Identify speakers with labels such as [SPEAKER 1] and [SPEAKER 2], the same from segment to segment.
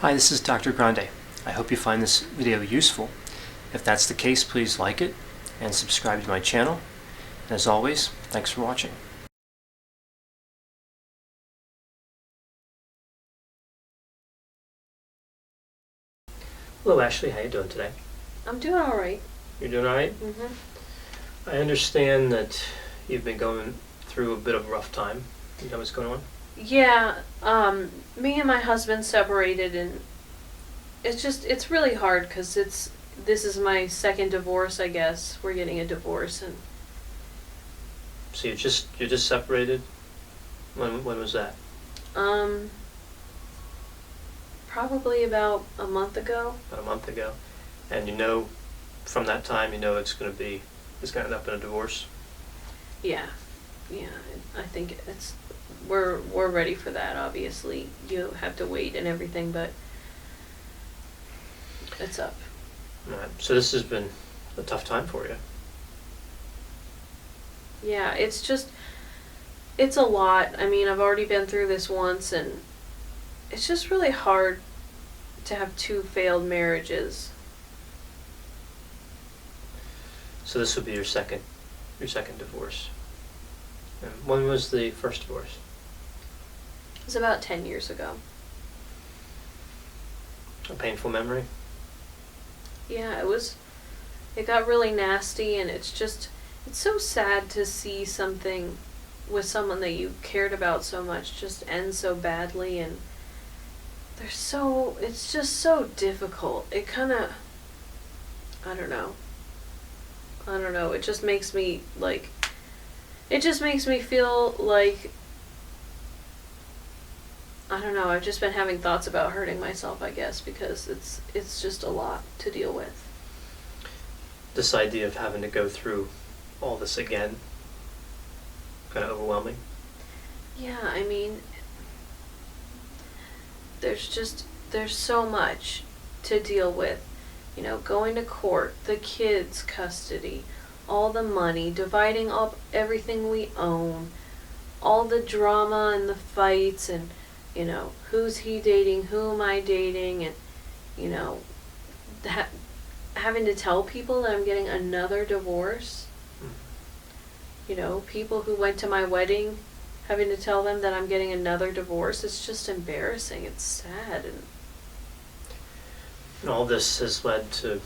[SPEAKER 1] Hi, this is Dr. Grande. I hope you find this video useful. If that's the case, please like it and subscribe to my channel. And as always, thanks for watching. Hello Ashley, how you doing today?
[SPEAKER 2] I'm doing all right.
[SPEAKER 1] You're doing all right?
[SPEAKER 2] Mm-hmm.
[SPEAKER 1] I understand that you've been going through a bit of a rough time. You know what's going on?
[SPEAKER 2] Yeah, me and my husband separated, and it's really hard because this is my second divorce, I guess. We're getting a divorce, and
[SPEAKER 1] So you're just separated? When was that?
[SPEAKER 2] um, probably about a month ago.
[SPEAKER 1] About a month ago. And you know from that time it's going to end up in a divorce?
[SPEAKER 2] Yeah, I think we're ready for that. Obviously, you have to wait and everything, but it's up.
[SPEAKER 1] All right. So this has been a tough time for you.
[SPEAKER 2] Yeah, it's a lot. I mean, I've already been through this once, and it's just really hard to have two failed marriages.
[SPEAKER 1] So this would be your second divorce. And when was the first divorce?
[SPEAKER 2] It was about 10 years ago.
[SPEAKER 1] A painful memory?
[SPEAKER 2] Yeah, it got really nasty, and it's so sad to see something with someone that you cared about so much just end so badly, and it's just so difficult. It kind of, I don't know, it just makes me feel like, I don't know, I've just been having thoughts about hurting myself, I guess, because it's just a lot to deal with.
[SPEAKER 1] This idea of having to go through all this again, kind of overwhelming?
[SPEAKER 2] Yeah, I mean, there's so much to deal with. You know, going to court, the kids' custody, all the money, dividing up everything we own, all the drama and the fights, and, you know, who's he dating, who am I dating, and, you know, having to tell people that I'm getting another divorce. You know, people who went to my wedding, having to tell them that I'm getting another divorce. It's just embarrassing. It's sad.
[SPEAKER 1] And all this has led to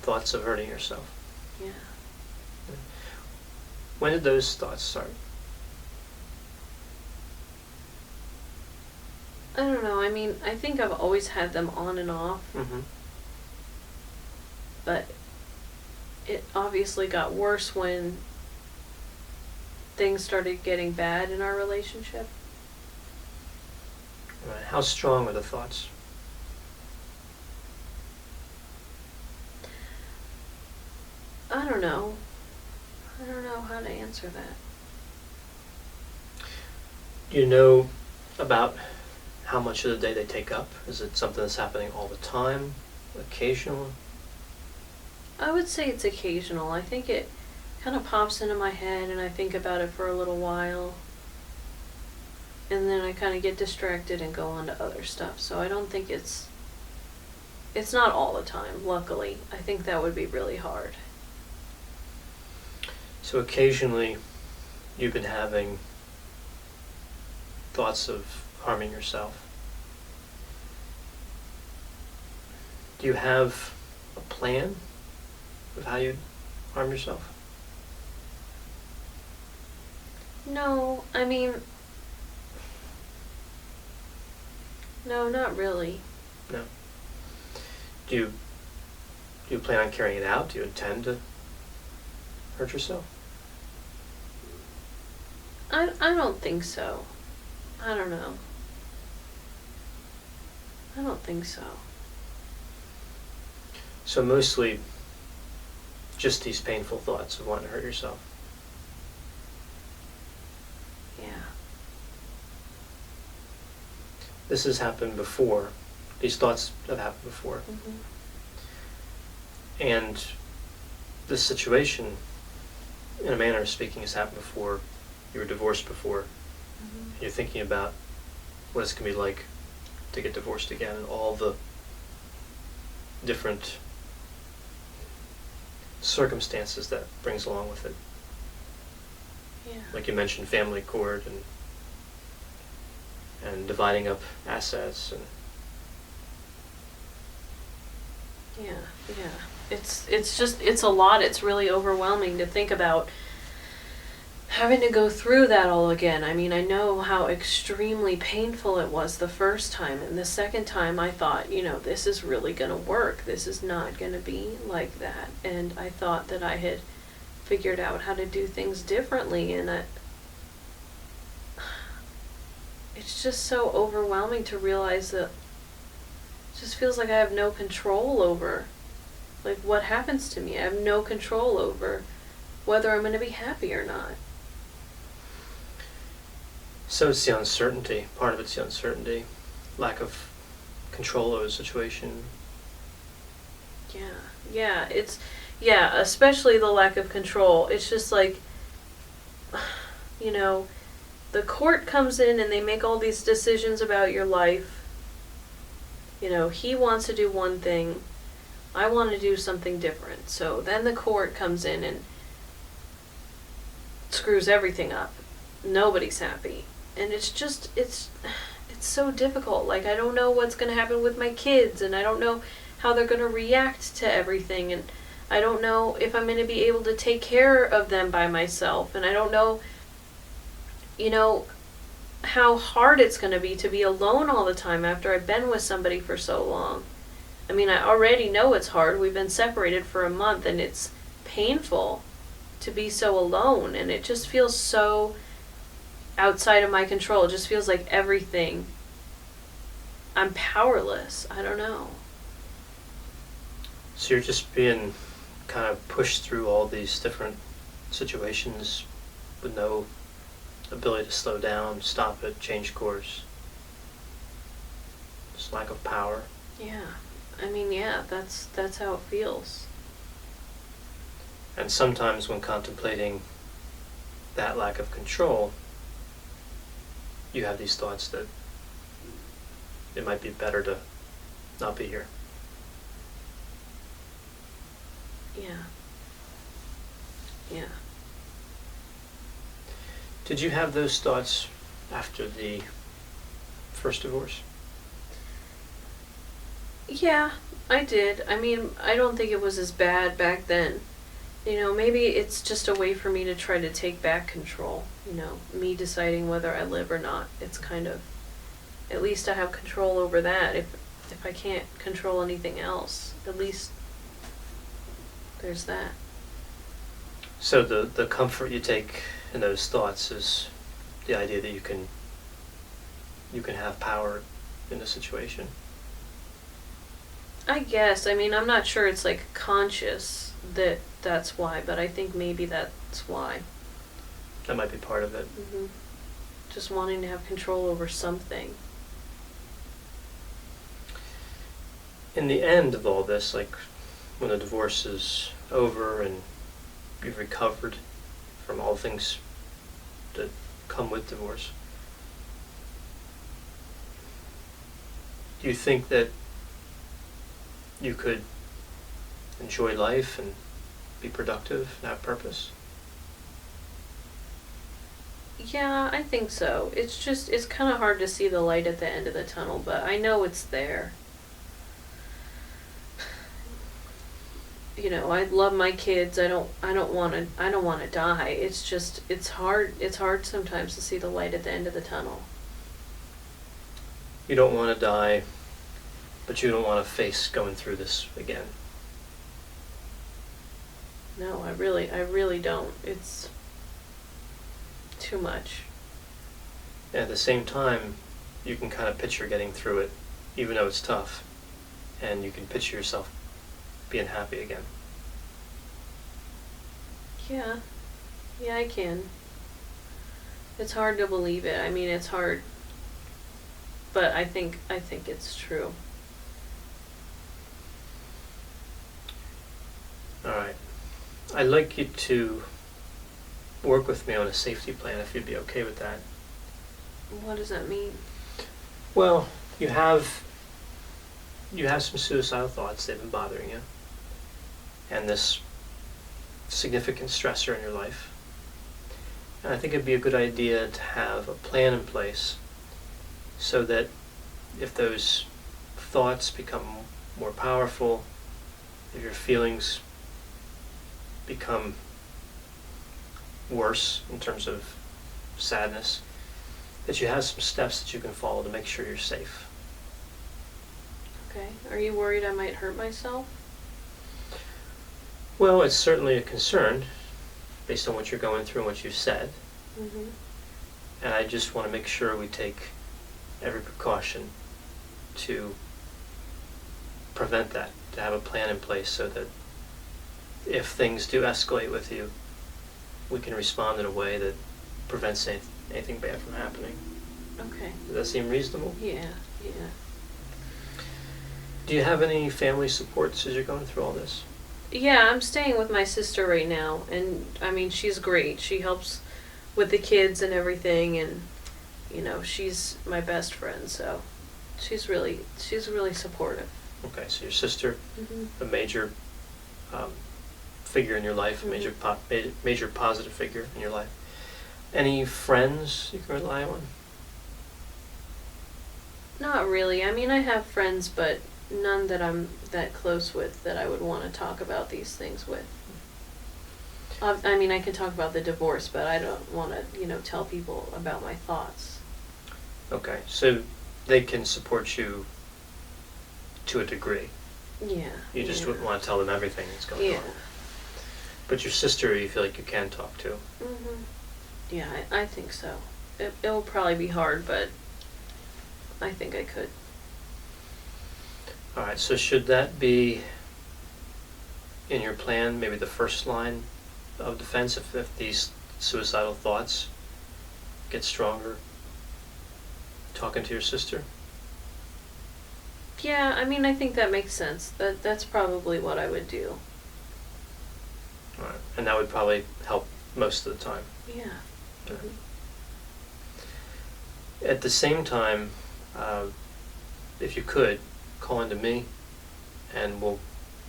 [SPEAKER 1] thoughts of hurting yourself.
[SPEAKER 2] Yeah.
[SPEAKER 1] When did those thoughts start?
[SPEAKER 2] I don't know. I mean, I think I've always had them on and off.
[SPEAKER 1] Mm-hmm.
[SPEAKER 2] But it obviously got worse when things started getting bad in our relationship.
[SPEAKER 1] Right. How strong were the thoughts?
[SPEAKER 2] I don't know. I don't know how to answer that.
[SPEAKER 1] Do you know about how much of the day they take up? Is it something that's happening all the time, occasionally?
[SPEAKER 2] I would say it's occasional. I think it kind of pops into my head, and I think about it for a little while, and then I kind of get distracted and go on to other stuff. So I don't think it's not all the time, luckily. I think that would be really hard.
[SPEAKER 1] So occasionally you've been having thoughts of harming yourself. Do you have a plan of how you'd harm yourself?
[SPEAKER 2] No, I mean, no, not really.
[SPEAKER 1] No. Do you plan on carrying it out? Do you intend to hurt yourself?
[SPEAKER 2] I don't think so. I don't know. I don't think so.
[SPEAKER 1] So mostly just these painful thoughts of wanting to hurt yourself.
[SPEAKER 2] Yeah.
[SPEAKER 1] This has happened before. These thoughts have happened before.
[SPEAKER 2] Mm-hmm.
[SPEAKER 1] And this situation, in a manner of speaking, has happened before. You were divorced before.
[SPEAKER 2] Mm-hmm.
[SPEAKER 1] You're thinking about what it's going to be like to get divorced again, and all the different circumstances that brings along with it.
[SPEAKER 2] Yeah.
[SPEAKER 1] Like you mentioned, family court and dividing up assets and
[SPEAKER 2] Yeah. It's a lot. It's really overwhelming to think about having to go through that all again. I mean, I know how extremely painful it was the first time, and the second time I thought, this is really going to work. This is not going to be like that. And I thought that I had figured out how to do things differently, and it's just so overwhelming to realize that it just feels like I have no control over, like, what happens to me. I have no control over whether I'm going to be happy or not.
[SPEAKER 1] so it's the uncertainty. Part of it's the uncertainty, lack of control over the situation.
[SPEAKER 2] Yeah, especially the lack of control. It's just like, the court comes in and they make all these decisions about your life. He wants to do one thing, I want to do something different. So then the court comes in and screws everything up. Nobody's happy. And it's so difficult. Like, I don't know what's going to happen with my kids, and I don't know how they're going to react to everything, and I don't know if I'm going to be able to take care of them by myself, and I don't know, how hard it's going to be alone all the time after I've been with somebody for so long. I mean, I already know it's hard. We've been separated for a month, and it's painful to be so alone, and it just feels so outside of my control. It just feels like everything, I'm powerless. I don't know.
[SPEAKER 1] So you're just being kind of pushed through all these different situations with no ability to slow down, stop it, change course. Just lack of power.
[SPEAKER 2] Yeah. I mean, that's how it feels.
[SPEAKER 1] And sometimes when contemplating that lack of control, you have these thoughts that it might be better to not be here.
[SPEAKER 2] Yeah.
[SPEAKER 1] Did you have those thoughts after the first divorce?
[SPEAKER 2] Yeah, I did. I mean, I don't think it was as bad back then. Maybe it's just a way for me to try to take back control. Me deciding whether I live or not. It's kind of, at least I have control over that. If I can't control anything else, at least there's that.
[SPEAKER 1] So the comfort you take in those thoughts is the idea that you can have power in the situation.
[SPEAKER 2] I guess. I mean, I'm not sure it's like conscious that's why, but I think maybe that's why.
[SPEAKER 1] That might be part of it.
[SPEAKER 2] Mm-hmm. Just wanting to have control over something.
[SPEAKER 1] In the end of all this, like when the divorce is over and you've recovered from all things that come with divorce, do you think that you could enjoy life and be productive and have purpose?
[SPEAKER 2] Yeah, I think so. It's kind of hard to see the light at the end of the tunnel, but I know it's there. I love my kids. I don't want to die. It's hard sometimes to see the light at the end of the tunnel.
[SPEAKER 1] You don't want to die, but you don't want to face going through this again.
[SPEAKER 2] No, I really don't. It's too much.
[SPEAKER 1] And at the same time, you can kind of picture getting through it, even though it's tough, and you can picture yourself being happy again.
[SPEAKER 2] Yeah, I can. It's hard to believe it. I mean, it's hard, but I think it's true.
[SPEAKER 1] All right. I'd like you to work with me on a safety plan, if you'd be okay with that.
[SPEAKER 2] What does that mean?
[SPEAKER 1] Well, you have some suicidal thoughts. They've been bothering you, and this significant stressor in your life. And I think it'd be a good idea to have a plan in place so that if those thoughts become more powerful, if your feelings become worse in terms of sadness, that you have some steps that you can follow to make sure you're safe.
[SPEAKER 2] Okay. Are you worried I might hurt myself?
[SPEAKER 1] Well, it's certainly a concern based on what you're going through and what you've said.
[SPEAKER 2] Mm-hmm.
[SPEAKER 1] And I just want to make sure we take every precaution to prevent that, to have a plan in place so that if things do escalate with you, we can respond in a way that prevents anything bad from happening.
[SPEAKER 2] Okay.
[SPEAKER 1] Does that seem reasonable?
[SPEAKER 2] Yeah.
[SPEAKER 1] Do you have any family supports as you're going through all this?
[SPEAKER 2] Yeah, I'm staying with my sister right now, and I mean, she's great. She helps with the kids and everything, and she's my best friend, so she's really supportive.
[SPEAKER 1] Okay, so your sister,
[SPEAKER 2] Mm-hmm.
[SPEAKER 1] a major figure in your life, a
[SPEAKER 2] Mm-hmm.
[SPEAKER 1] major positive figure in your life. Any friends you can rely on?
[SPEAKER 2] Not really. I mean, I have friends, but none that I'm that close with that I would want to talk about these things with. I mean, I can talk about the divorce, but I don't want to, tell people about my thoughts.
[SPEAKER 1] Okay, so they can support you to a degree.
[SPEAKER 2] Yeah.
[SPEAKER 1] You just wouldn't want to tell them everything that's going on. But your sister, you feel like you can talk to.
[SPEAKER 2] Mm-hmm. Yeah, I think so. It'll probably be hard, but I think I could.
[SPEAKER 1] All right, so should that be in your plan, maybe the first line of defense if these suicidal thoughts get stronger? Talking to your sister?
[SPEAKER 2] Yeah, I mean, I think that makes sense. That's probably what I would do.
[SPEAKER 1] All right, and that would probably help most of the time.
[SPEAKER 2] Yeah. Mm-hmm.
[SPEAKER 1] At the same time, if you could, call into me, and we'll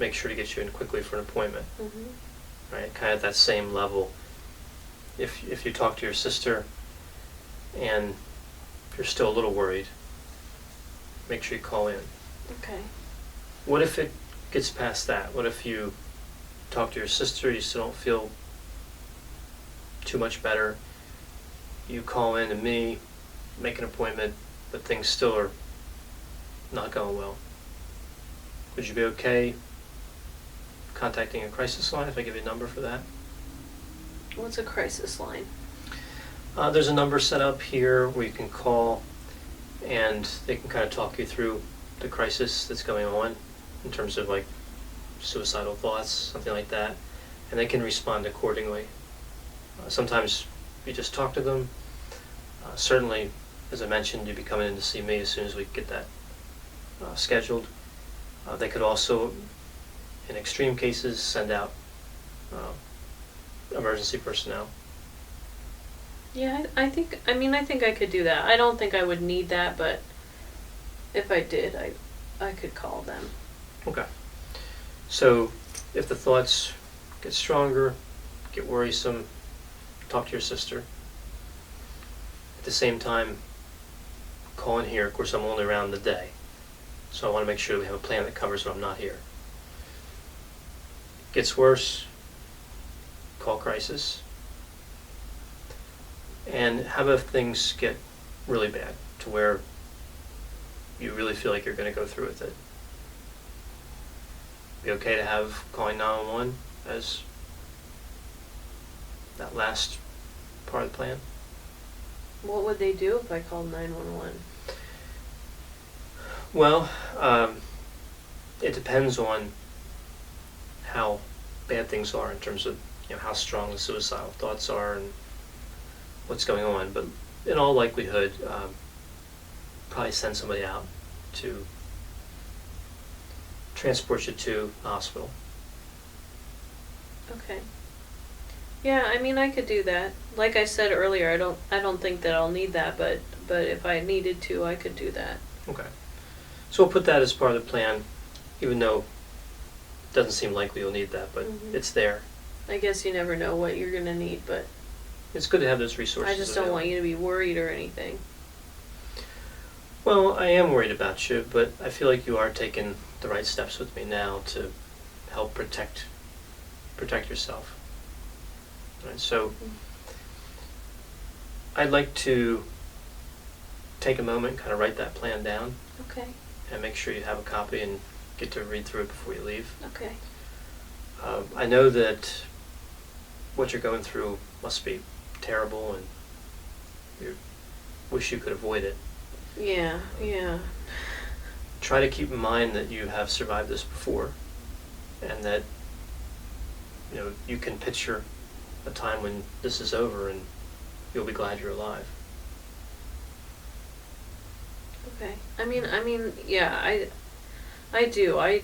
[SPEAKER 1] make sure to get you in quickly for an appointment.
[SPEAKER 2] Mm-hmm.
[SPEAKER 1] Right, kind of at that same level. If you talk to your sister and you're still a little worried, make sure you call in.
[SPEAKER 2] Okay.
[SPEAKER 1] What if it gets past that? What if you talk to your sister, you still don't feel too much better, you call in to me, make an appointment, but things still are not going well? Would you be okay contacting a crisis line if I give you a number for that?
[SPEAKER 2] What's a crisis line?
[SPEAKER 1] There's a number set up here where you can call and they can kind of talk you through the crisis that's going on in terms of like suicidal thoughts, something like that, and they can respond accordingly. Sometimes you just talk to them. Certainly, as I mentioned, you'd be coming in to see me as soon as we get that scheduled. They could also, in extreme cases, send out emergency personnel.
[SPEAKER 2] Yeah, I think I could do that. I don't think I would need that, but if I did, I could call them.
[SPEAKER 1] Okay. So if the thoughts get stronger, get worrisome, talk to your sister. At the same time, call in here. Of course, I'm only around the day, so I want to make sure we have a plan that covers when I'm not here. Gets worse, call crisis. And how about if things get really bad to where you really feel like you're going to go through with it? Be okay to have calling 911 as that last part of the plan?
[SPEAKER 2] What would they do if I called 911?
[SPEAKER 1] Well, it depends on how bad things are in terms of how strong the suicidal thoughts are and what's going on. But in all likelihood, probably send somebody out to transport you to the hospital.
[SPEAKER 2] Okay. Yeah, I mean, I could do that. Like I said earlier, I don't think that I'll need that, but if I needed to, I could do that.
[SPEAKER 1] Okay. So we'll put that as part of the plan, even though it doesn't seem likely you'll need that, but
[SPEAKER 2] Mhm.
[SPEAKER 1] it's there.
[SPEAKER 2] I guess you never know what you're gonna need, but
[SPEAKER 1] It's good to have those resources
[SPEAKER 2] I just don't want
[SPEAKER 1] available.
[SPEAKER 2] you to be worried or anything.
[SPEAKER 1] Well, I am worried about you, but I feel like you are taking the right steps with me now to help protect yourself. All right, so I'd like to take a moment and kind of write that plan down
[SPEAKER 2] Okay,
[SPEAKER 1] and make sure you have a copy and get to read through it before you leave.
[SPEAKER 2] okay.
[SPEAKER 1] I know that what you're going through must be terrible, and you wish you could avoid it.
[SPEAKER 2] Yeah, yeah.
[SPEAKER 1] Try to keep in mind that you have survived this before, and that you can picture a time when this is over and you'll be glad you're alive.
[SPEAKER 2] Okay. I mean, yeah, I do. I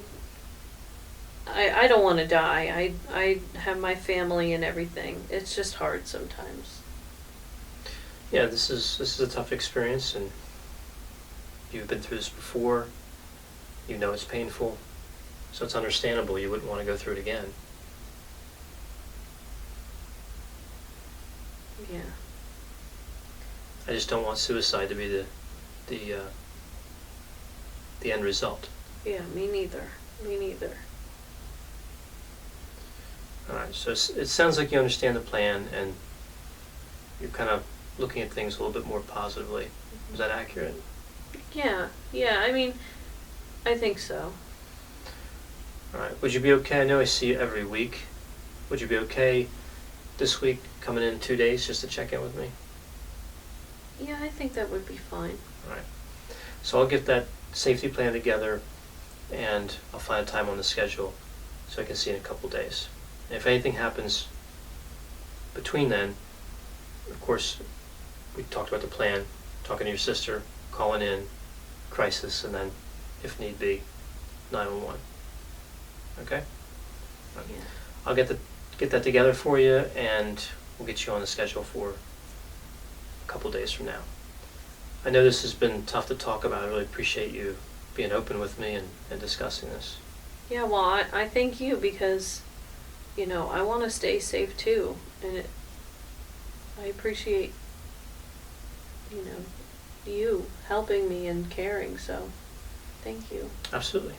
[SPEAKER 2] don't want to die. I have my family and everything. It's just hard sometimes.
[SPEAKER 1] Yeah, this is a tough experience, and you've been through this before. You know it's painful, so it's understandable you wouldn't want to go through it again.
[SPEAKER 2] Yeah.
[SPEAKER 1] I just don't want suicide to be the the end result.
[SPEAKER 2] Yeah, me neither. Me neither.
[SPEAKER 1] All right, so it sounds like you understand the plan, and you're kind of looking at things a little bit more positively. Is that accurate?
[SPEAKER 2] Yeah, yeah, I mean, I think so.
[SPEAKER 1] All right. Would you be okay? I know I see you every week. Would you be okay this week coming in 2 days just to check in with me?
[SPEAKER 2] Yeah, I think that would be fine.
[SPEAKER 1] All right. So I'll get that safety plan together, and I'll find a time on the schedule so I can see you in a couple days. And if anything happens between then, of course, we talked about the plan, talking to your sister, calling in, crisis, and then, if need be, 911. Okay?
[SPEAKER 2] Yeah.
[SPEAKER 1] I'll get that together for you, and we'll get you on the schedule for a couple days from now. I know this has been tough to talk about. I really appreciate you being open with me and discussing this.
[SPEAKER 2] Yeah, well, I thank you because, I want to stay safe too. And I appreciate, you helping me and caring, so thank you.
[SPEAKER 1] Absolutely.